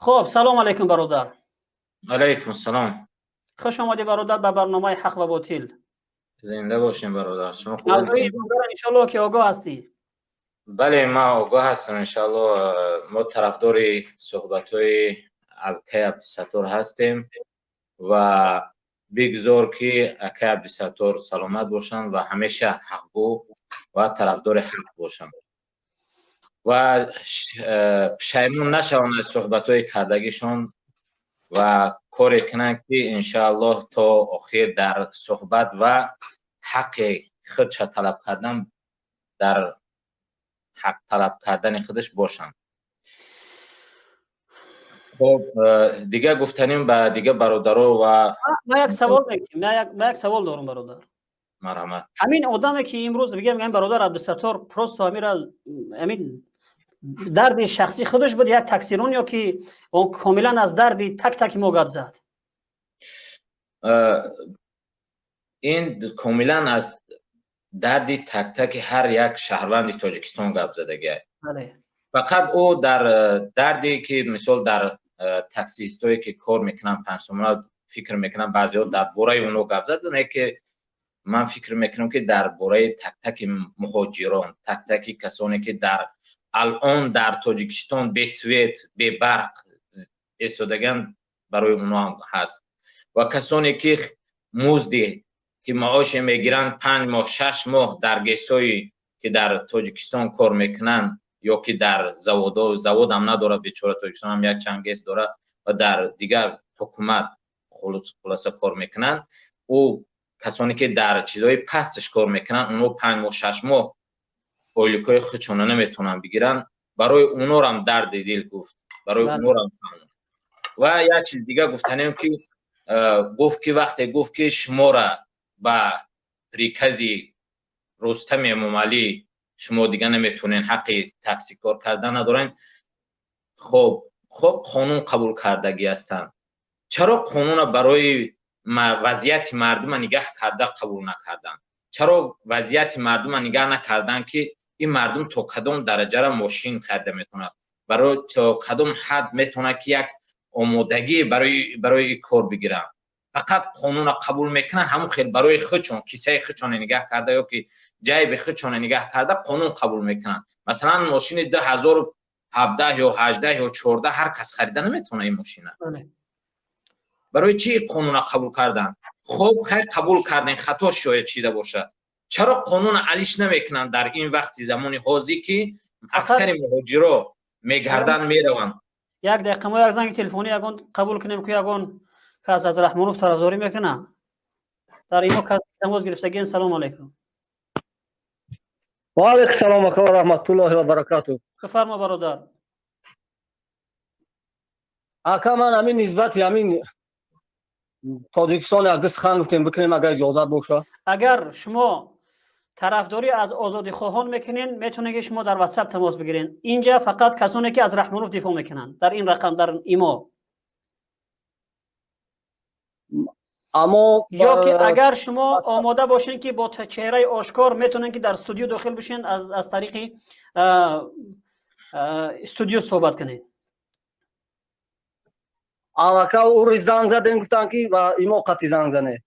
خب سلام علیکم برادر. علیکم السلام. خوش آمدی برادر به برنامه حق و باطل. زنده باشین برادر. شما خوب موضوع هستین؟ امروز ان شاء الله که آگاه هستی. بله ما آگاه هستم ان شاء الله. ما طرفدار صحبت‌های اکای عبدالستار هستیم و بگذار که اکای عبدالستار سلامت باشن و همیشه حق‌گو و طرفدار حق باشن و پشیمون نشوند از صحبت‌های کردگیشون و کاری کنند که ان شاء الله تا آخر در صحبت و حق خودش طلب کردن در حق طلب کردن خودش باشند. خب دیگه گفتنیم به دیگه برادرها و ما یک سوال میکنیم. ما یک سوال دارم برادر. مرحمت. همین آدمی که امروز میگم برادر عبدالستار پروست همین درد شخصی خودش بود یک تکسیرون یا که اون کاملا از درد تک تک ما گپ زد؟ این کاملا از درد تک تک هر یک شهروند تاجیکستان گپ زدگی. بله. فقط او در دردی که مثال در تاکسیستایی که کار میکنن پنجشنبه فکر میکنن بعضی‌ها در باره اونو گپ زدن که من فکر میکنم که در باره تک تک مهاجران، تک تک کسانی که در الان در تاجیکستان به سویت به برق ایستادگان برای اونا هم هست و کسانی که مزدی که معاش میگیرن 5 ماه 6 ماه در گیسایی که در تاجیکستان کار میکنن یا که در زواد هم نداره، بیچاره تاجیکستان هم یک چند گیس داره و در دیگر حکومت خلاصه کار میکنن. او کسانی که در چیزهای پستش کار میکنن اونو 5 ماه 6 ماه اولیکای خودشون نمیتونن بگیرن. برای اونا هم درد دل گفت، برای اونا هم. و یک چیز دیگه گفتنیم که گفت که وقتی گفت که شما را با ریکزی رستم امامعلی شما دیگه نمیتونین حق تاکسی کار کردن ندارین. خب قانون قبول کردگی هستن، چرا قانون برای وضعیت مردم نگاه کرده قبول نکردن؟ چرا وضعیت مردم نگاه نکردن که این مردم تا کدام درجه را ماشین خرید میتونه، برای تا کدام حد میتونه که یک آمادگی برای کار بگیرن؟ فقط قانون قبول میکنن همون خیلی برای خودشون کیسه خودشون نگاه کرده یا که جیب خودشون نگاه کرده قانون قبول میکنن. مثلا ماشین 2017 یا 18 یا 14 هر کس خریده نمیتونه این ماشین. برای چی قانون قبول کردن؟ خب خیر قبول کردن، خطا شاید چیده باشه، چرا قانون علیش نمیکنن در این وقتی زمانی حاضی که اکثر مهاجرا میگردن میروند؟ یک دقیقه ما یک زنگ تلفنی یگون قبول کنیم که یگون کس از رحمانوف طرفداری میکنه در ایمو کس تماس گرفتگی. سلام علیکم. و علیکم السلام و رحمت الله و برکاته. بفرما برادر. اکا من همین نسبت همین تاجیکستان یک دست خان گفتیم بکنیم اگر اجازت باشه. اگر شما طرفداری از آزادی خواهان میکنین میتونه که شما در واتساپ تماس بگیرین. اینجا فقط کسانی که از رحمانوف دفاع میکنن در این رقم در ایمو. اما یا که اگر شما آماده باشین که با چهره آشکار میتونن که در استودیو داخل بشین از طریق استودیو صحبت کنین. اکا او زنگ زدن گفتن که و ایمو قطعی زنگ زنه.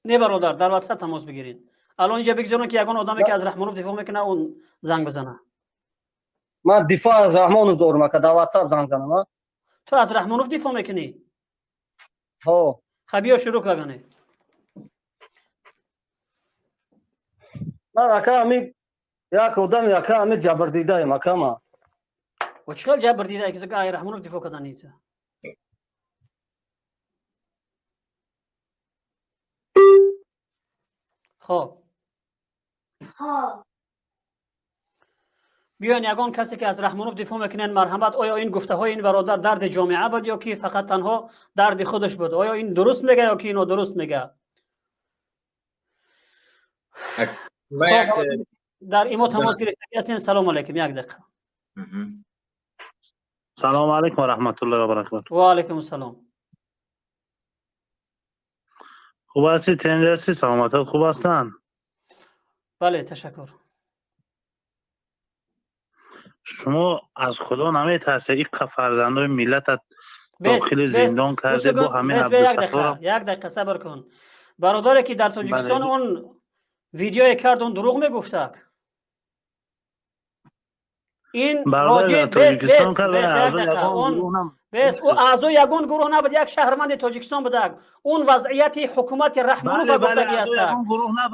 نه برادر در واتساپ تماس بگیرین. الان اینجا بگذارن که یگان آدمی که از رحمانوف دفاع میکنه اون زنگ بزنه. من دفاع از رحمانوف دارم که در واتساپ زنگ زنم. تو از رحمانوف دفاع میکنی؟ ها خب بیا شروع کنه. من اکا همین یک آدم اکا همین جبر دیده ایم اکا ما. و چقدر جبر دیده که تو رحمانوف دفاع کردنی تو؟ خب بیاین یگان کسی که از رحمانوف دفاع میکنن مرحمت، آیا این گفته های این برادر درد جامعه بود یا که فقط تنها درد خودش بود؟ آیا این درست میگه یا که اینو درست میگه؟ خب در ایمو تماس گرفتگی هستین. سلام علیکم. یک دقیقه. سلام علیکم و رحمت الله و برکاته. و علیکم السلام. خوب هستی؟ تنجه هستی؟ سلامتات خوب هستن؟ بله تشکر. شما از خدا نمیترسه این فرزندای ملت بس داخل زندان کرده با همه بس یک عبدالستار. دقیقه صبر کن. برادری که در تاجیکستان بله. اون ویدیو کرد اون دروغ میگفته. این راجع بس او اعضای یگان گروه نبود، یک شهروند تاجیکستان بودک. اون وضعیت حکومت رحمانوف گفتگی است.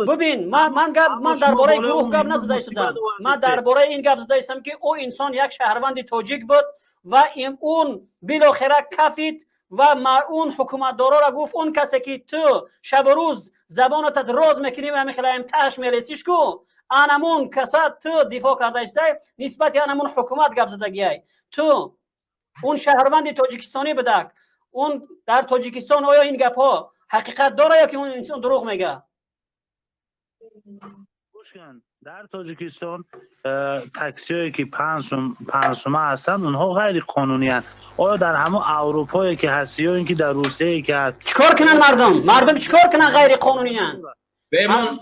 ببین من درباره گروه گپ نزده استم. من درباره این گپ زده استم که او انسان یک شهروند تاجیک بود و اون بالاخره کفید و اون حکومت دارا را گفت اون کسی که تو شب و روز زبانت راز میکنی و میخوایم تاش میرسیش کو انمون کسات تو دفاع کرده است نسبت انمون حکومت گپ زدگی تو اون شهروند تاجیکستانی بدک اون در تاجیکستان آیا این گپ ها حقیقت داره یا که اون انسان دروغ میگه؟ در تاجیکستان تاکسی‌هایی که پنسومه هستند اونها غیر قانونی هستند. آیا در همه اروپایی که هست یا اینکه در روسیه که هست چیکار کنن مردم چیکار کنن غیر قانونی هستند؟ بمون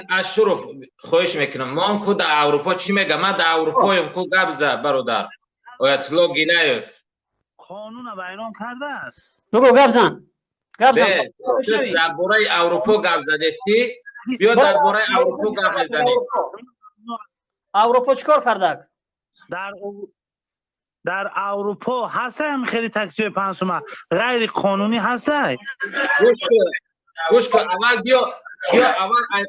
از شرف خواهش میکنم ما کو در اروپا چی میگه؟ من در اروپایم کو گپ زد برادر آیت الله گینایف قانون بیان کرده است. بگو گپ زن درباره اروپا گپ زدی بیا درباره اروپا گپ بزنیم. اروپا چیکار کرده؟ در اروپا هست هم خیلی تاکسی پنسومه غیر قانونی هست. گوش کن اول بیا اول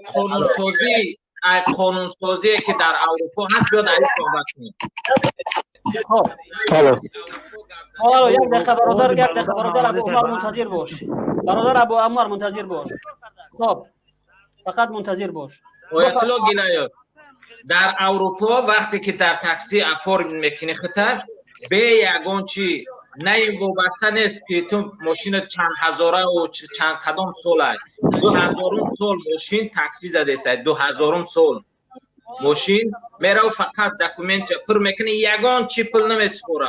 قانون سازی که در اروپا هست بیا در این صحبت کنیم. حالا یک دقیقه برادر ابو عمر منتظر باش. برادر ابو عمر منتظر باش. خب فقط منتظر باش. اطلاع گیلایو در اروپا وقتی که در تاکسی افور میکنی خطر به یگان چی نه وابسته نیست که تو ماشین چند هزاره و چند قدم سال است 2000 سال ماشین تاکسی زده است 2000 سال ماشین میره و فقط دکومنت پر میکنه یگان چی پول نمیسپوره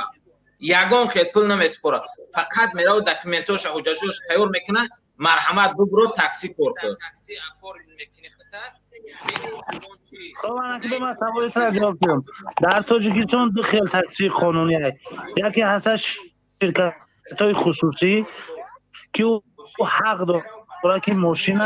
یگان خیلی پول نمیسپوره فقط میره و دکومنتاش حجاجش تیار میکنه مرحمت برو تاکسی کار کن تاکسی افور میکنی خطر خب من که من سوالت را جواب بدم. در تاجیکستان دو خیل تاکسی قانونی است. یکی هست شرکت‌های خصوصی که او حق داره که ماشین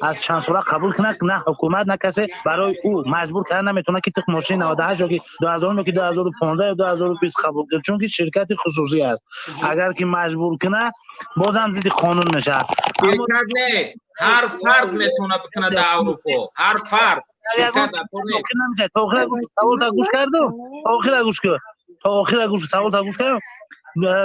از چند ساله قبول کنه نه حکومت نه کسی برای او مجبور کنه نمیتونه که تو ماشین 98 یا که 2000 یا که 2015 یا 2020 قبول کنه چون که شرکت خصوصی است. اگر که مجبور کنه بازم زیر قانون میشه. شرکت نه هر فرد میتونه بکنه در اروپا هر فرد شرکت نمیشه. تا آخر گوش کردم تا آخر گوش کردم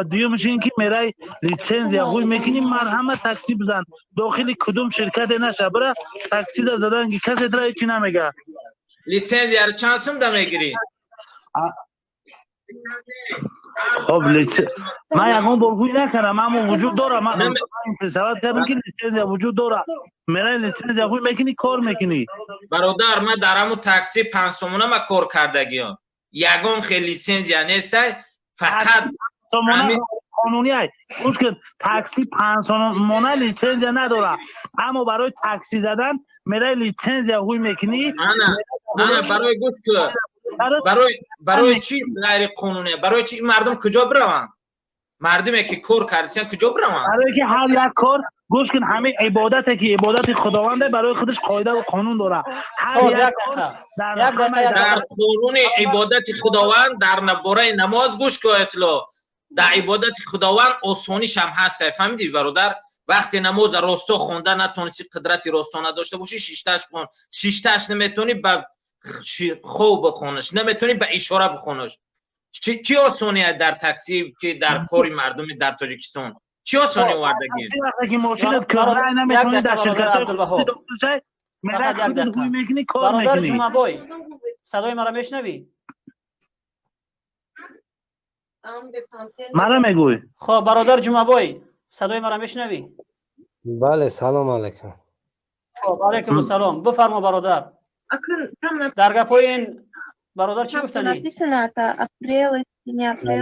دیومش این که میره لیسنس یا گوی میکنی مرحمت تاکسی بزن داخل کدوم شرکت نشه برای تاکسی دا زدن که کسی درا چی نمیگه لیسنس یار چند سوم دا میگیری خب من یکم برگوی نکنم اما وجود داره من سواد کردم که لیسنس یا وجود داره میره لیسنس یا گوی میکنی کار میکنی برادر من در همون تاکسی 5 سومونه ما کار کردگیم یگان خیلی لیسنس یا نیست فقط قانونی است. گوش کن تاکسی 5 سومونه لیسنس نداره اما برای تاکسی زدن میره لیسنس یا گوی میکنی نه برای گوش کن برای چی غیر قانونی برای چی مردم کجا بروند مردمی که کار کردن کجا بروند برای که هر یک کار گوش کن همه عبادت که عبادت خداونده برای خودش قاعده و قانون داره هر یک در قانون عبادت خداوند در نباره نماز گوش کن اطلاع در عبادت خداوند آسانیش هم هست فهمیدی برادر وقتی نماز راستا خونده نتونستی قدرت راستا نداشته باشی شیشتاش نمیتونی به خوب بخونش نمیتونی به اشاره بخونش چی آسانیه در تاکسی که در کاری مردم در تاجیکستان چی آسانی وردگی وقتی که ماشینت کرای نمیتونی در شرکت برادر جمعبای صدای مرا میشنوی مرا میگوی خب برادر جمعبای صدای مرا میشنوی بله سلام علیکم خب علیکم السلام بفرما برادر در گپای این برادر چی گفتنی؟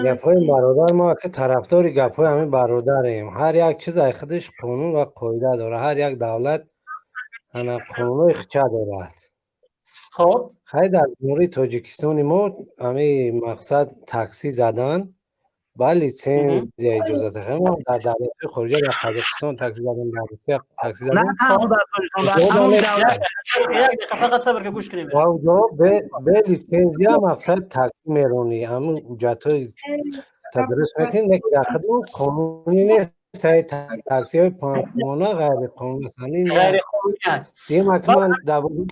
گپای این برادر ما که طرفدار گپای همین برادریم هر یک چیز از خودش قانون و قاعده داره هر یک دولت انا قانونای خچه دارد خب خیلی در مورد تاجیکستان ما همه مقصد تاکسی زدن با لیسنس اجازه خیلی ما در دولت خارجی در قزاقستان تاکسی زدن، در روسیه تاکسی زدن. نه تنها در تاجیکستان، در تمام دولت. یک دقیقه فقط صبر که گوش کنیم. و اونجا به لیسنس یا مقصد تاکسی میرونی، همون اجرت‌های تدریس میکنی که در خدمت قانونی نیست. سعی تاکسی های پانتمانا غیر قانونی هستند. این غیر قانونی است. دیم که من در وجود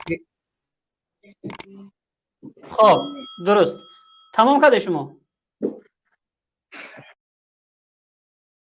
خب درست تمام کرده شما.